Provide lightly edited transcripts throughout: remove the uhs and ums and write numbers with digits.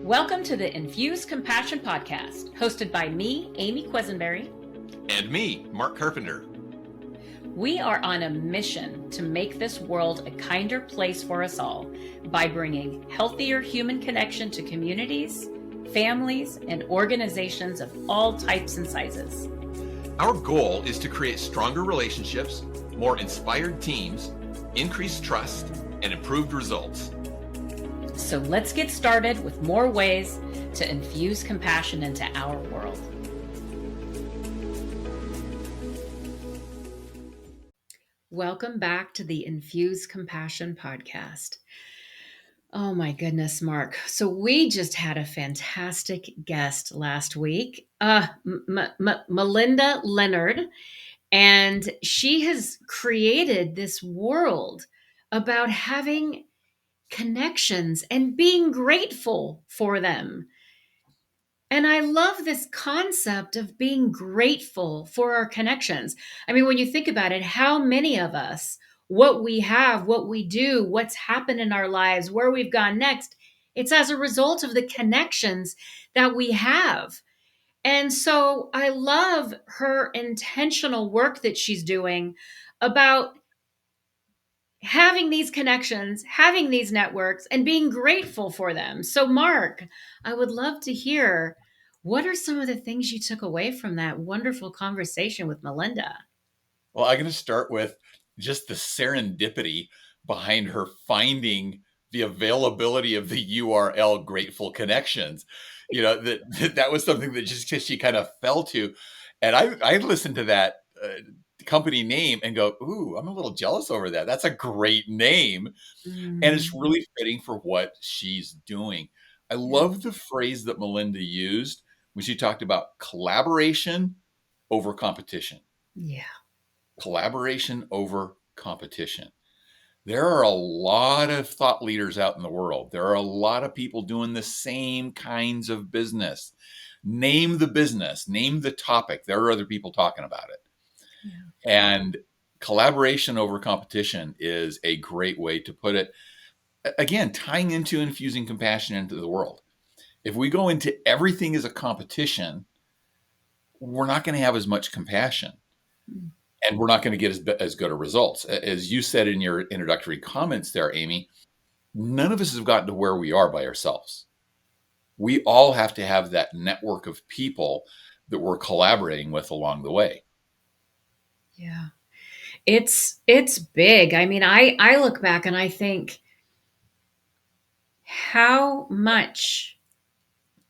Welcome to the Infuse Compassion podcast, hosted by me, Amy Quisenberry. And me, Mark Carpenter. We are on a mission to make this world a kinder place for us all by bringing healthier human connection to communities, families, and organizations of all types and sizes. Our goal is to create stronger relationships, more inspired teams, increased trust, and improved results. So let's get started with more ways to infuse compassion into our world. Welcome back to the Infuse Compassion podcast. Oh my goodness, Mark. So we just had a fantastic guest last week, Malinda Leonard, and she has created this world about having connections and being grateful for them. And I love this concept of being grateful for our connections. I mean, when you think about it, how many of us, what we have, what we do, what's happened in our lives, where we've gone next, it's as a result of the connections that we have. And so I love her intentional work that she's doing about having these connections, having these networks, and being grateful for them. So, Mark, I would love to hear, what are some of the things you took away from that wonderful conversation with Malinda? Well, I'm going to start with just the serendipity behind her finding the availability of the URL Grateful Connections. You know, that was something that just she kind of fell to. And I listened to that company name and go, ooh, I'm a little jealous over that. That's a great name. And it's really fitting for what she's doing. I love the phrase that Malinda used when she talked about collaboration over competition. Yeah. Collaboration over competition. There are a lot of thought leaders out in the world. There are a lot of people doing the same kinds of business. Name the business, name the topic. There are other people talking about it. Yeah. And collaboration over competition is a great way to put it. Again, tying into infusing compassion into the world. If we go into everything as a competition, we're not going to have as much compassion. And we're not going to get as good of results. As you said in your introductory comments there, Amy, none of us have gotten to where we are by ourselves. We all have to have that network of people that we're collaborating with along the way. Yeah. It's big. I mean, I look back and I think how much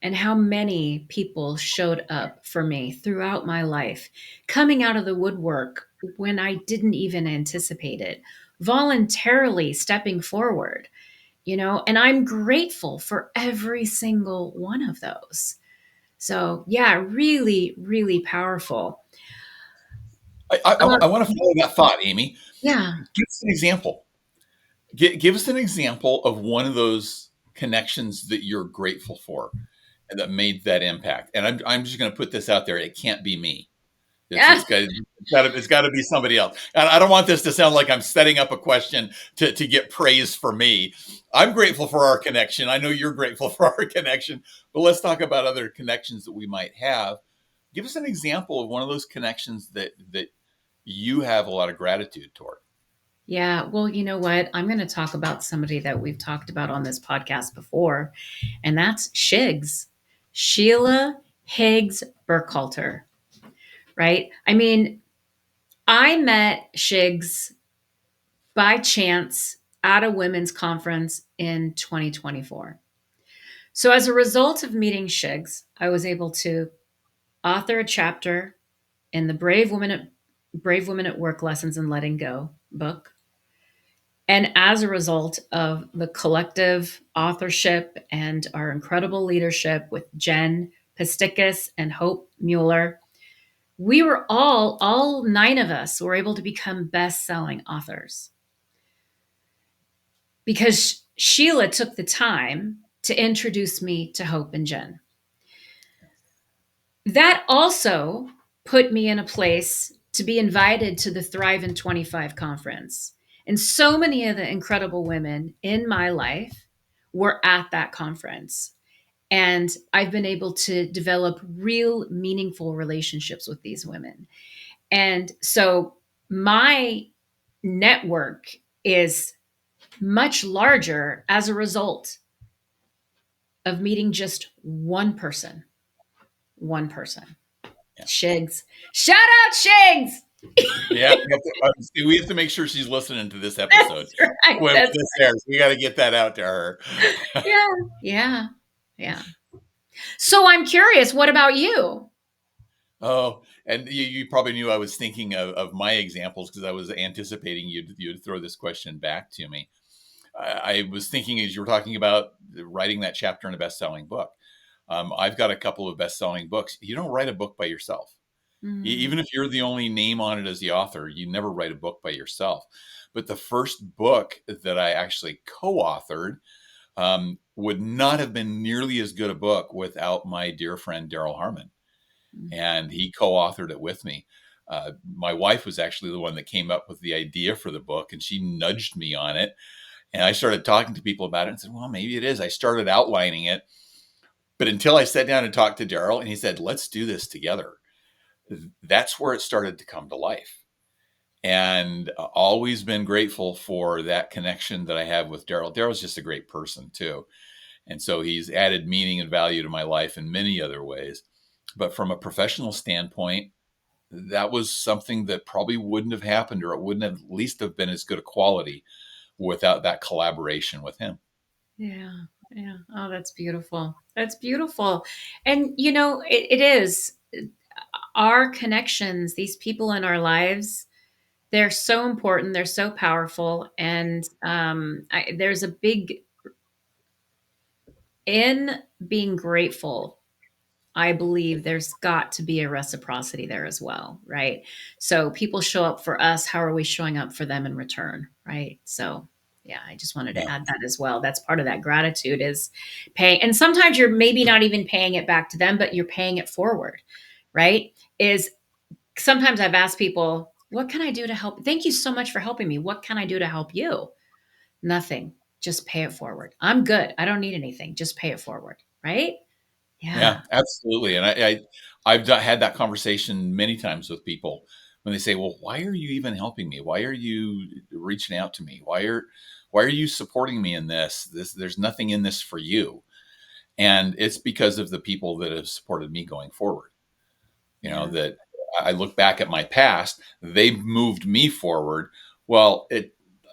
and how many people showed up for me throughout my life, coming out of the woodwork when I didn't even anticipate it, voluntarily stepping forward, and I'm grateful for every single one of those. So yeah, really, really powerful. I want to follow that thought, Amy. Yeah. Give us an example. Give us an example of one of those connections that you're grateful for and that made that impact. And I'm just going to put this out there. It can't be me. It's got to be somebody else. And I don't want this to sound like I'm setting up a question to get praise for me. I'm grateful for our connection. I know you're grateful for our connection, but let's talk about other connections that we might have. Give us an example of one of those connections that you have a lot of gratitude toward. Yeah, well, you know what? I'm going to talk about somebody that we've talked about on this podcast before, and that's Shigs, Sheila Higgs Burkhalter, right? I mean, I met Shigs by chance at a women's conference in 2024. So as a result of meeting Shigs, I was able to author a chapter in the Brave Women at Work Lessons in Letting Go book. And as a result of the collective authorship and our incredible leadership with Jen Pisticus and Hope Mueller, we were all 9 of us were able to become best-selling authors. Because Sheila took the time to introduce me to Hope and Jen. That also put me in a place to be invited to the Thrive in 25 conference. And so many of the incredible women in my life were at that conference. And I've been able to develop real meaningful relationships with these women. And so my network is much larger as a result of meeting just one person. One person. Yeah. Shigs. Shout out Shigs. Yeah, we have to make sure she's listening to this episode That's right. when That's this airs. We got to get that out to her. yeah. Yeah. Yeah. So I'm curious, what about you? Oh, and you probably knew I was thinking of my examples because I was anticipating you'd throw this question back to me. I was thinking as you were talking about writing that chapter in a best-selling book. I've got a couple of best-selling books. You don't write a book by yourself. Mm, Even if you're the only name on it as the author, you never write a book by yourself. But the first book that I actually co-authored would not have been nearly as good a book without my dear friend Daryl Harmon, mm. and he co-authored it with me. My wife was actually the one that came up with the idea for the book, and she nudged me on it. And I started talking to people about it and said, well, maybe it is. I started outlining it. But until I sat down and talked to Daryl and he said, let's do this together, that's where it started to come to life. And always been grateful for that connection that I have with Daryl. Daryl's just a great person too. And so he's added meaning and value to my life in many other ways. But from a professional standpoint, that was something that probably wouldn't have happened, or it wouldn't have at least have been as good a quality without that collaboration with him. Yeah. Yeah. Oh, that's beautiful. That's beautiful. And, you know, it is our connections, these people in our lives, they're so important. They're so powerful. And there's a big, in being grateful, I believe there's got to be a reciprocity there as well, right? So people show up for us. How are we showing up for them in return, right? So yeah, I just wanted to Yeah. add that as well. That's part of that gratitude is paying. And sometimes you're maybe not even paying it back to them, but you're paying it forward, right? Is sometimes I've asked people, what can I do to help? Thank you so much for helping me. What can I do to help you? Nothing. Just pay it forward. I'm good. I don't need anything. Just pay it forward, right? Yeah. Yeah, absolutely. And I've had that conversation many times with people when they say, "Well, why are you even helping me? Why are you reaching out to me? Why are you supporting me in this? There's nothing in this for you." And it's because of the people that have supported me going forward. Yeah. That I look back at my past, they've moved me forward. Well,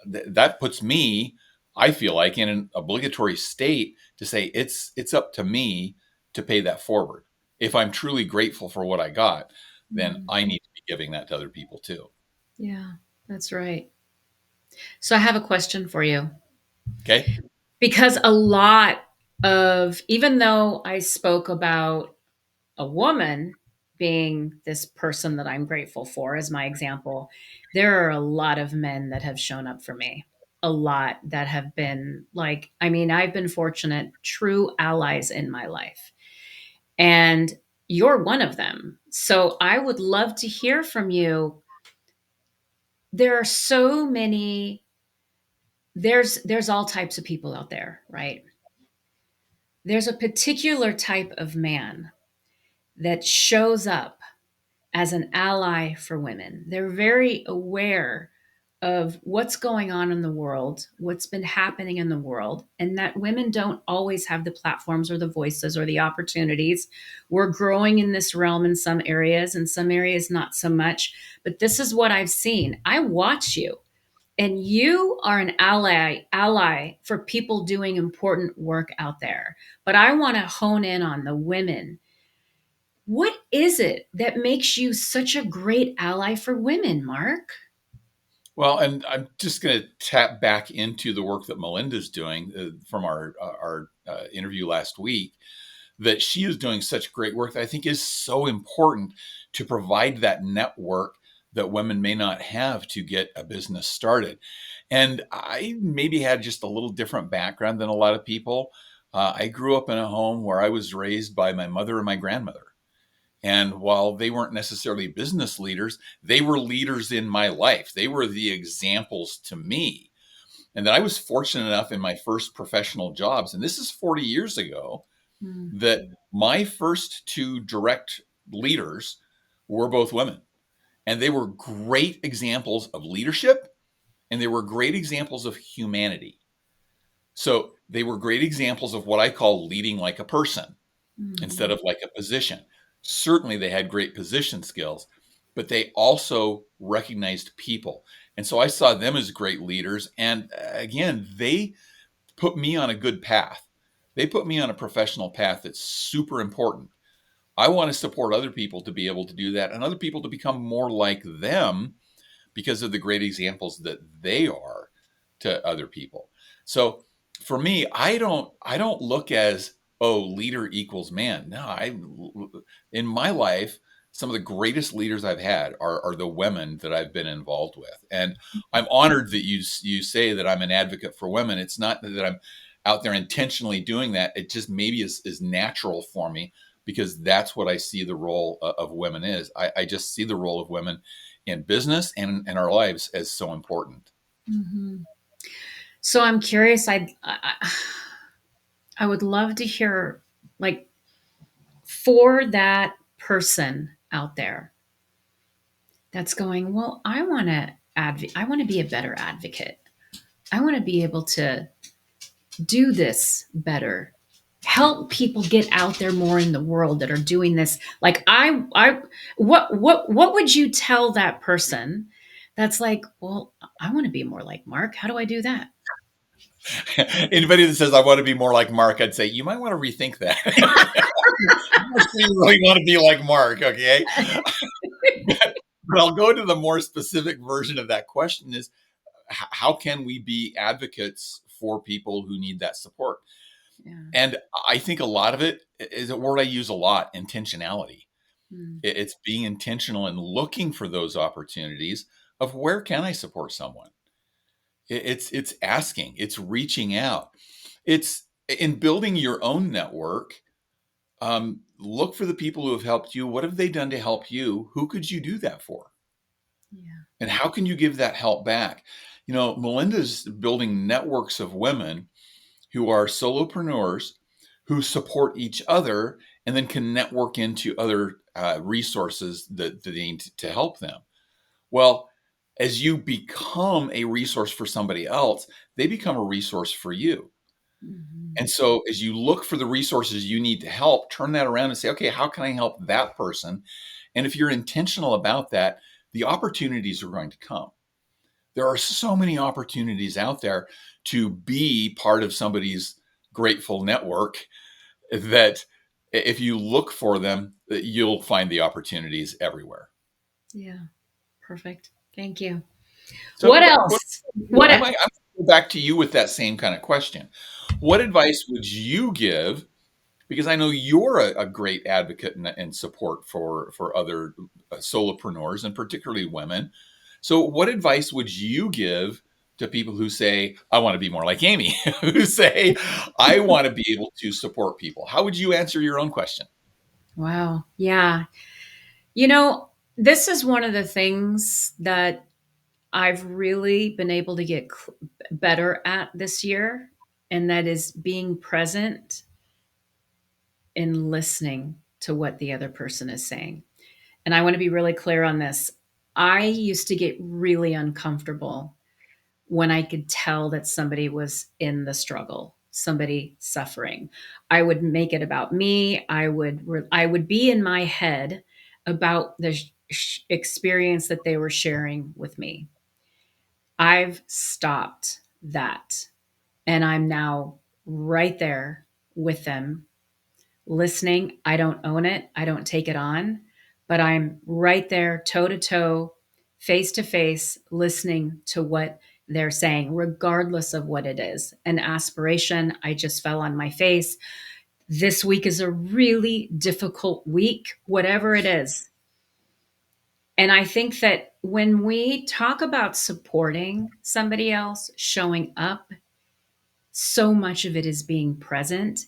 that puts me, I feel like, in an obligatory state to say it's up to me to pay that forward. If I'm truly grateful for what I got, then Mm. I need to be giving that to other people too. Yeah, that's right. So I have a question for you. Okay. Because a lot of, even though I spoke about a woman being this person that I'm grateful for as my example, there are a lot of men that have shown up for me. A lot that have been like, I mean, I've been fortunate, true allies in my life. And you're one of them. So I would love to hear from you. There are so many, there's all types of people out there, right? There's a particular type of man that shows up as an ally for women. They're very aware of what's going on in the world, what's been happening in the world, and that women don't always have the platforms or the voices or the opportunities. We're growing in this realm in some areas not so much. But this is what I've seen. I watch you, and you are an ally for people doing important work out there. But I want to hone in on the women. What is it that makes you such a great ally for women, Mark? Well, and I'm just going to tap back into the work that Melinda's doing from our interview last week. That she is doing such great work that I think is so important to provide that network that women may not have to get a business started. And I maybe had just a little different background than a lot of people. I grew up in a home where I was raised by my mother and my grandmother. And while they weren't necessarily business leaders, they were leaders in my life. They were the examples to me. And then I was fortunate enough in my first professional jobs, and this is 40 years ago, Mm. that my first two direct leaders were both women. And they were great examples of leadership and they were great examples of humanity. So they were great examples of what I call leading like a person instead Mhm. of like a position. Certainly they had great position skills, but they also recognized people. And so I saw them as great leaders. And again, they put me on a good path. They put me on a professional path that's super important. I want to support other people to be able to do that and other people to become more like them because of the great examples that they are to other people. So for me, I don't look as, oh, leader equals man. No, I in my life, some of the greatest leaders I've had are the women that I've been involved with. And I'm honored that you say that I'm an advocate for women. It's not that I'm out there intentionally doing that. It just maybe is natural for me because that's what I see the role of women is. I just see the role of women in business and in our lives as so important. Mhm. So I'm curious. I would love to hear, like, for that person out there that's going, well, I want to be a better advocate. I want to be able to do this better. Help people get out there more in the world that are doing this. Like what would you tell that person that's like, well, I want to be more like Mark. How do I do that? Anybody that says I want to be more like Mark, I'd say you might want to rethink that. I'm not sure you really want to be like Mark, okay? But I'll go to the more specific version of that question is how can we be advocates for people who need that support? Yeah. And I think a lot of it is a word I use a lot, intentionality. Mm. It's being intentional and looking for those opportunities of where can I support someone? It's asking, it's reaching out. It's in building your own network. Look for the people who have helped you. What have they done to help you? Who could you do that for? Yeah. And how can you give that help back? Melinda's building networks of women who are solopreneurs who support each other and then can network into other resources that they need to help them. Well, as you become a resource for somebody else, they become a resource for you. Mhm. And so as you look for the resources you need to help, turn that around and say, okay, how can I help that person? And if you're intentional about that, the opportunities are going to come. There are so many opportunities out there to be part of somebody's grateful network that if you look for them, you'll find the opportunities everywhere. Yeah. Perfect. Thank you. So What what else? What I'm going to go back to you with that same kind of question. What advice would you give? Because I know you're a great advocate and support for other solopreneurs and particularly women. So, what advice would you give to people who say, "I want to be more like Amy," who say, "I want to be able to support people"? How would you answer your own question? Wow. Yeah. You know, this is one of the things that I've really been able to get better at this year, and that is being present and listening to what the other person is saying. And I want to be really clear on this. I used to get really uncomfortable when I could tell that somebody was in the struggle, somebody suffering. I would make it about me. I would be in my head about the experience that they were sharing with me. I've stopped that. And I'm now right there with them, listening. I don't own it, I don't take it on, but I'm right there, toe to toe, face to face, listening to what they're saying, regardless of what it is. An aspiration, I just fell on my face. This week is a really difficult week, whatever it is. And I think that when we talk about supporting somebody else, showing up, so much of it is being present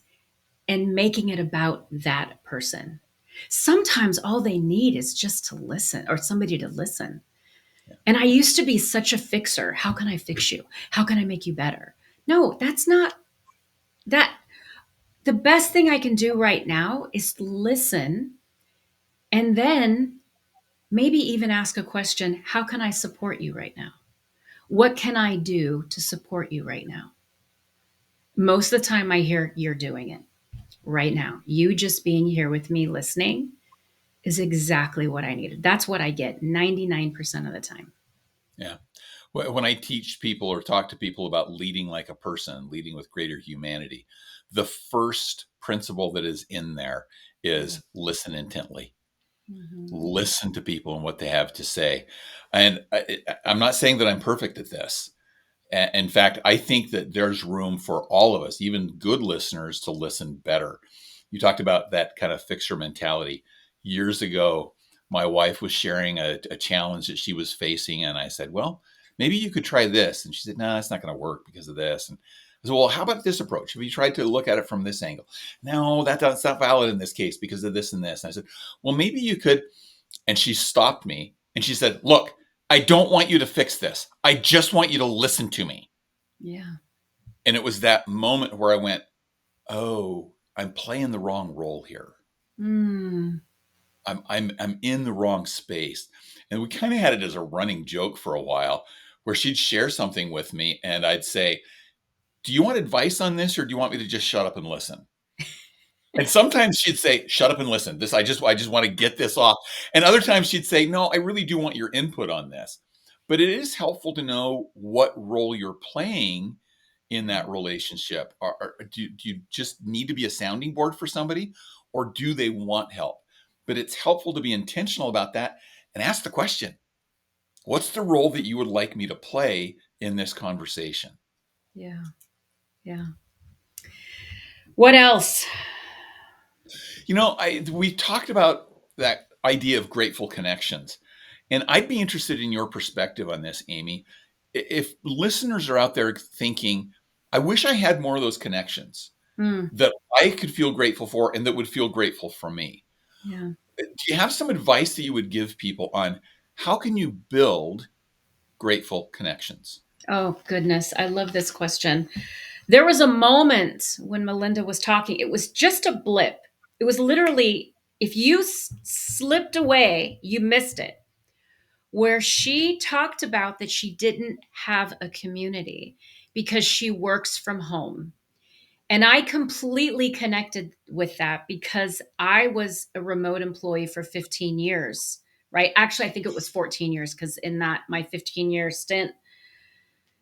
and making it about that person. Sometimes all they need is just to listen or somebody to listen. And I used to be such a fixer. How can I fix you? How can I make you better? No, that's not that. the best thing I can do right now is listen and then maybe even ask a question. How can I support you right now? What can I do to support you right now? Most of the time, I hear you're doing it right now. You just being here with me listening is exactly what I needed. That's what I get 99% of the time. Yeah. When I teach people or talk to people about leading like a person, leading with greater humanity, the first principle that is in there is listen intently. Mm-hmm. Listen to people and what they have to say. And I'm not saying that I'm perfect at this. In fact, I think that there's room for all of us, even good listeners, to listen better. You talked about that kind of fixer mentality. Years ago, my wife was sharing a challenge that she was facing. And I said, well, maybe you could try this. And she said, no, it's not going to work because of this. And I said, well, how about this approach? Have you tried to look at it from this angle? No, that's not valid in this case because of this and this. And I said, well, maybe you could. And she stopped me and she said, look, I don't want you to fix this. I just want you to listen to me. Yeah. And it was that moment where I went, oh, I'm playing the wrong role here. Mm. I'm in the wrong space. And we kind of had it as a running joke for a while where she'd share something with me and I'd say, do you want advice on this or do you want me to just shut up and listen? And sometimes she'd say, shut up and listen. I just want to get this off. And other times she'd say, no, I really do want your input on this. But it is helpful to know what role you're playing in that relationship. Do you just need to be a sounding board for somebody or do they want help? But it's helpful to be intentional about that and ask the question, what's the role that you would like me to play in this conversation? Yeah. Yeah. What else? We talked about that idea of grateful connections. And I'd be interested in your perspective on this, Amy. If listeners are out there thinking, I wish I had more of those connections Mm. that I could feel grateful for and that would feel grateful for me. Yeah. Do you have some advice that you would give people on how can you build grateful connections? Oh, goodness. I love this question. There was a moment when Malinda was talking, it was just a blip. It was literally, if you slipped away, you missed it, where she talked about that she didn't have a community because she works from home. And I completely connected with that because I was a remote employee for 15 years, right? Actually, I think it was 14 years because in that my 15-year stint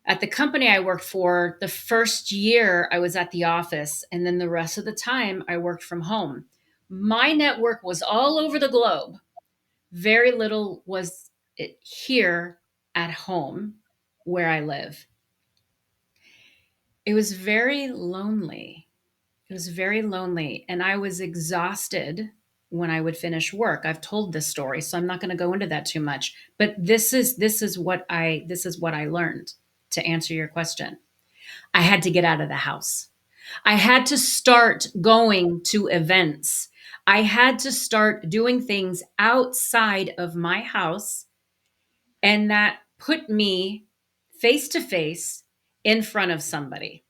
at the company I worked for, the first year I was at the office, and then the rest of the time I worked from home. My network was all over the globe. Very little was it here at home where I live. It was very lonely. It was very lonely. And I was exhausted when I would finish work. I've told this story, so I'm not going to go into that too much. But this is what I learned to answer your question. I had to get out of the house. I had to start going to events. I had to start doing things outside of my house. And that put me face to face in front of somebody.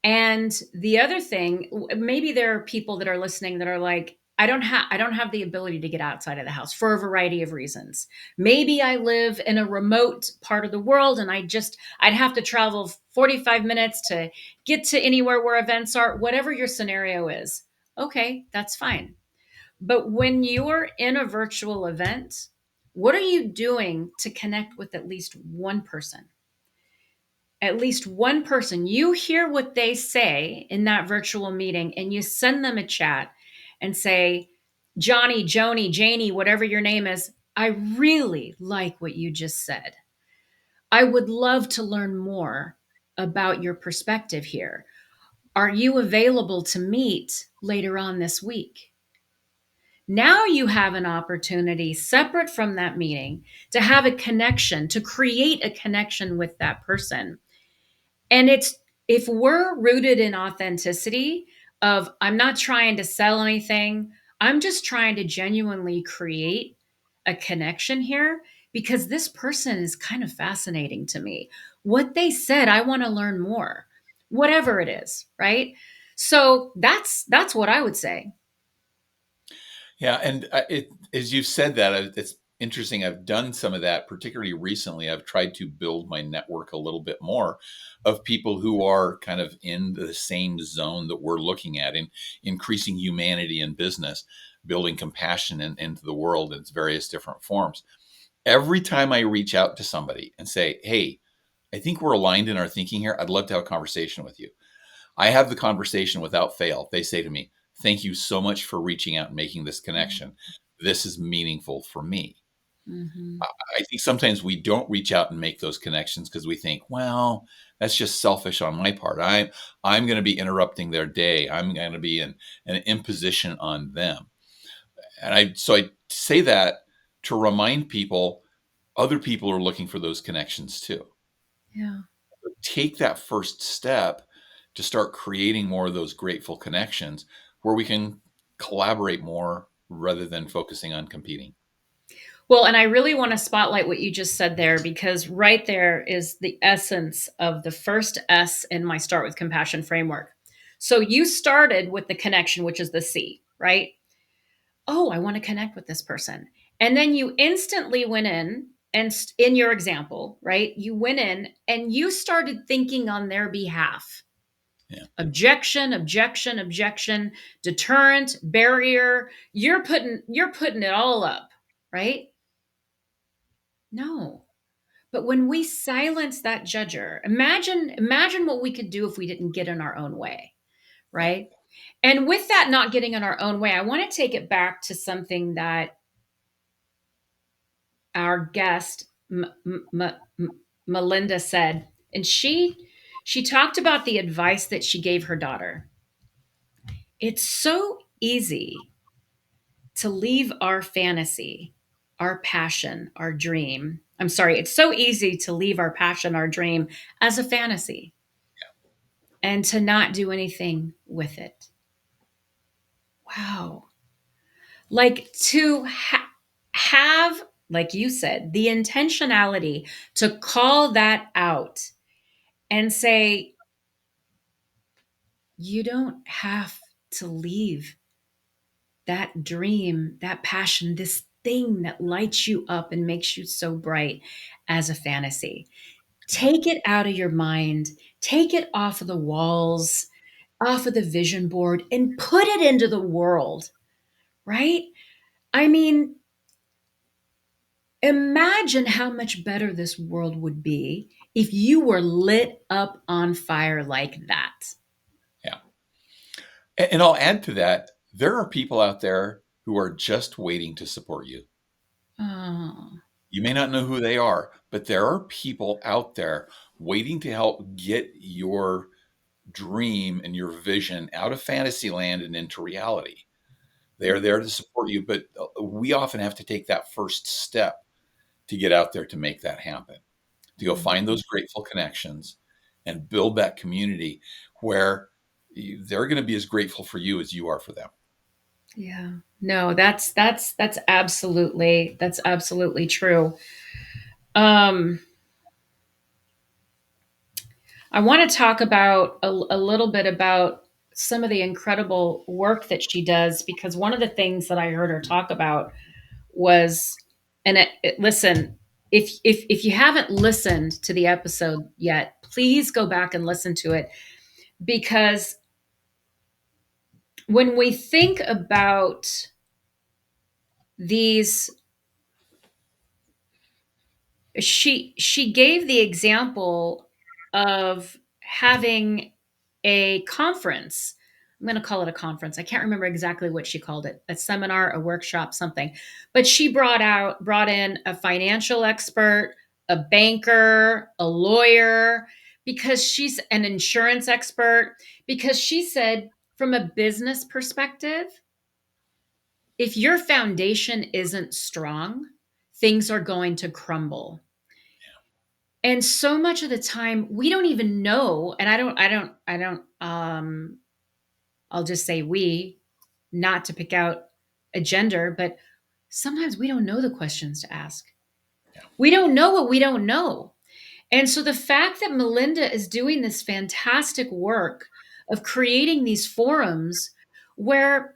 And the other thing, maybe there are people that are listening that are like, I don't have the ability to get outside of the house for a variety of reasons. Maybe I live in a remote part of the world and I'd have to travel 45 minutes to get to anywhere where events are, whatever your scenario is. Okay, that's fine. But when you're in a virtual event, what are you doing to connect with at least one person? At least one person, you hear what they say in that virtual meeting and you send them a chat and say, Johnny, Joni, Janie, whatever your name is, I really like what you just said. I would love to learn more about your perspective here. Are you available to meet later on this week? Now you have an opportunity separate from that meeting to have a connection, to create a connection with that person. And it's if we're rooted in authenticity of I'm not trying to sell anything, I'm just trying to genuinely create a connection here because this person is kind of fascinating to me. What they said, I want to learn more. Whatever it is, right? So that's what I would say. Yeah, and as you said that, it's interesting. I've done some of that, particularly recently. I've tried to build my network a little bit more of people who are kind of in the same zone that we're looking at in increasing humanity in business, building compassion into the world in its various different forms. Every time I reach out to somebody and say, "Hey, I think we're aligned in our thinking here. I'd love to have a conversation with you." I have the conversation without fail. They say to me, "Thank you so much for reaching out and making this connection. This is meaningful for me." Mm-hmm. I think sometimes we don't reach out and make those connections because we think, well, that's just selfish on my part. I'm going to be interrupting their day. I'm going to be an imposition on them. And I say that to remind people other people are looking for those connections too. Yeah. Take that first step to start creating more of those grateful connections where we can collaborate more rather than focusing on competing. Well, and I really want to spotlight what you just said there, because right there is the essence of the first S in my Start with Compassion framework. So you started with the connection, which is the C, right? Oh, I want to connect with this person. And then you instantly went in and in your example, right? You went in and you started thinking on their behalf. Yeah. Objection, objection, objection, deterrent, barrier. You're putting it all up, right? No. But when we silence that judger, imagine what we could do if we didn't get in our own way, Yeah. right? And with that not getting in our own way, I want to take it back to something that our guest Malinda said, and she talked about the advice that she gave her daughter. It's so easy to leave our fantasy, our passion, our dream. I'm sorry, it's so easy to leave our passion, our dream as a fantasy and to not do anything with it. Wow. Like to have, like you said, the intentionality to call that out and say, you don't have to leave that dream, that passion, this thing that lights you up and makes you so bright as a fantasy. Take it out of your mind, take it off of the walls, off of the vision board, and put it into the world, right? I mean, imagine how much better this world would be if you were lit up on fire like that. Yeah. And I'll add to that, there are people out there who are just waiting to support you. Oh, You may not know who they are, but there are people out there waiting to help get your dream and your vision out of fantasy land and into reality. They are there to support you, but we often have to take that first step to get out there to make that happen, to go find those grateful connections and build that community where they're going to be as grateful for you as you are for them. yeah. No, that's absolutely true. Um, I want to talk about a little bit about some of the incredible work that she does, because one of the things that I heard her talk about was, and listen, if you haven't listened to the episode yet, please go back and listen to it, because when we think about these, she gave the example of having a conference. I'm going to call it a conference. I can't remember exactly what she called it, a seminar, a workshop, something. But she brought in a financial expert, a banker, a lawyer, because she's an insurance expert, because she said from a business perspective, if your foundation isn't strong, things are going to crumble. And so much of the time we don't even know, and I don't I'll just say we, not to pick out a gender, but sometimes we don't know the questions to ask. We don't know what we don't know. And so the fact that Melinda is doing this fantastic work of creating these forums where,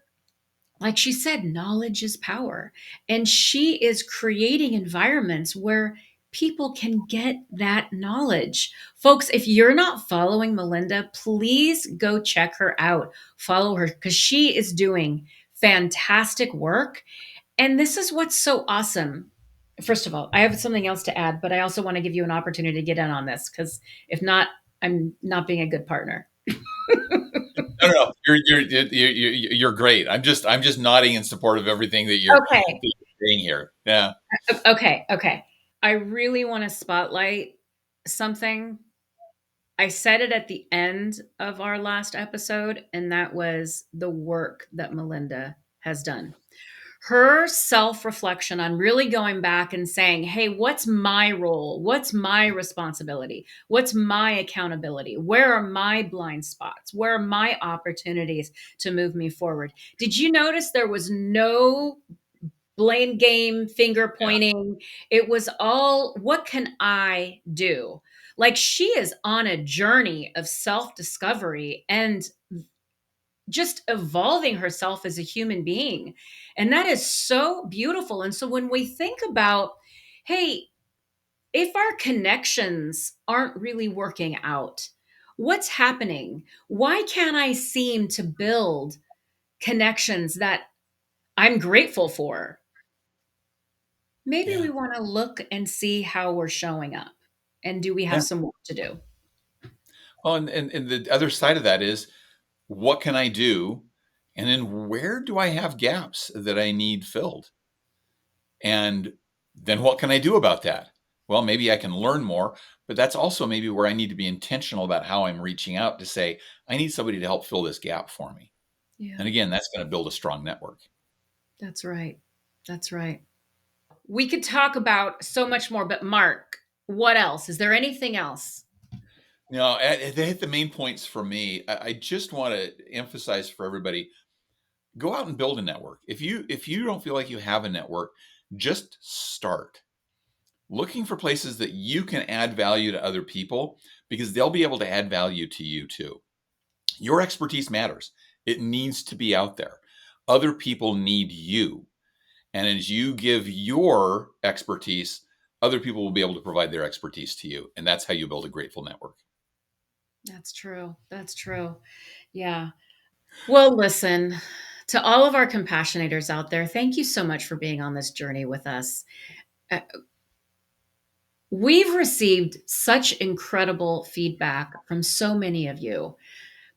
like she said, knowledge is power. And she is creating environments where people can get that knowledge. Folks, if you're not following Malinda, please go check her out. Follow her because she is doing fantastic work. And this is what's so awesome. First of all, I have something else to add, but I also want to give you an opportunity to get in on this because if not, I'm not being a good partner. No. You're great. I'm just nodding in support of everything that you're Okay. saying here. Yeah. Okay. I really want to spotlight something. I said it at the end of our last episode, and that was the work that Malinda has done. Her self reflection on really going back and saying, hey, what's my role? What's my responsibility? What's my accountability? Where are my blind spots? Where are my opportunities to move me forward? Did you notice there was no blame game, finger Yeah. pointing? It was all, what can I do? Like she is on a journey of self discovery and just evolving herself as a human being. And that is so beautiful. And so when we think about, hey, if our connections aren't really working out, what's happening? Why can't I seem to build connections that I'm grateful for? Maybe Yeah. we want to look and see how we're showing up. And do we have Yeah. some work to do? Well, and the other side of that is, what can I do? And then where do I have gaps that I need filled? And then what can I do about that? Well, maybe I can learn more, but that's also maybe where I need to be intentional about how I'm reaching out to say, I need somebody to help fill this gap for me. Yeah, And again, that's going to build a strong network. that's right. That's right. We could talk about so much more, but Mark, what else? Is there anything else? No, they hit the main points for me. I just want to emphasize for everybody, go out and build a network. If you don't feel like you have a network, just start looking for places that you can add value to other people, because they'll be able to add value to you too. Your expertise matters. It needs to be out there. Other people need you. And as you give your expertise, other people will be able to provide their expertise to you. And that's how you build a grateful network. That's true. That's true. Yeah. Well, listen, to all of our compassionators out there, thank you so much for being on this journey with us. Uh, We've received such incredible feedback from so many of you.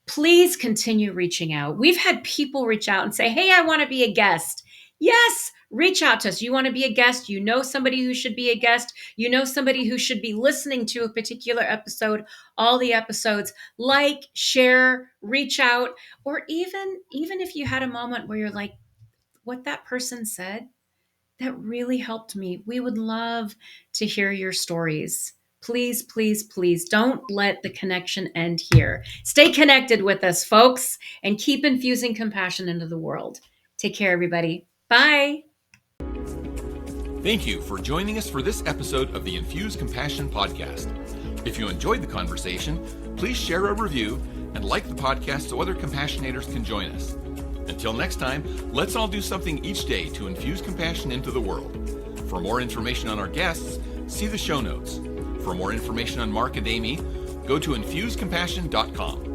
Please continue reaching out. We've had people reach out and say, hey, I want to be a guest. Yes, reach out to us. You want to be a guest? You know somebody who should be a guest? You know somebody who should be listening to a particular episode, all the episodes? Like, share, reach out, or even if you had a moment where you're like, what that person said, that really helped me. We would love to hear your stories. Please, please, please don't let the connection end here. Stay connected with us, folks, and keep infusing compassion into the world. Take care, everybody. Bye. Thank you for joining us for this episode of the Infuse Compassion podcast. If you enjoyed the conversation, please share a review and like the podcast so other compassionators can join us. Until next time, let's all do something each day to infuse compassion into the world. For more information on our guests, see the show notes. For more information on Mark and Amy, go to infusecompassion.com.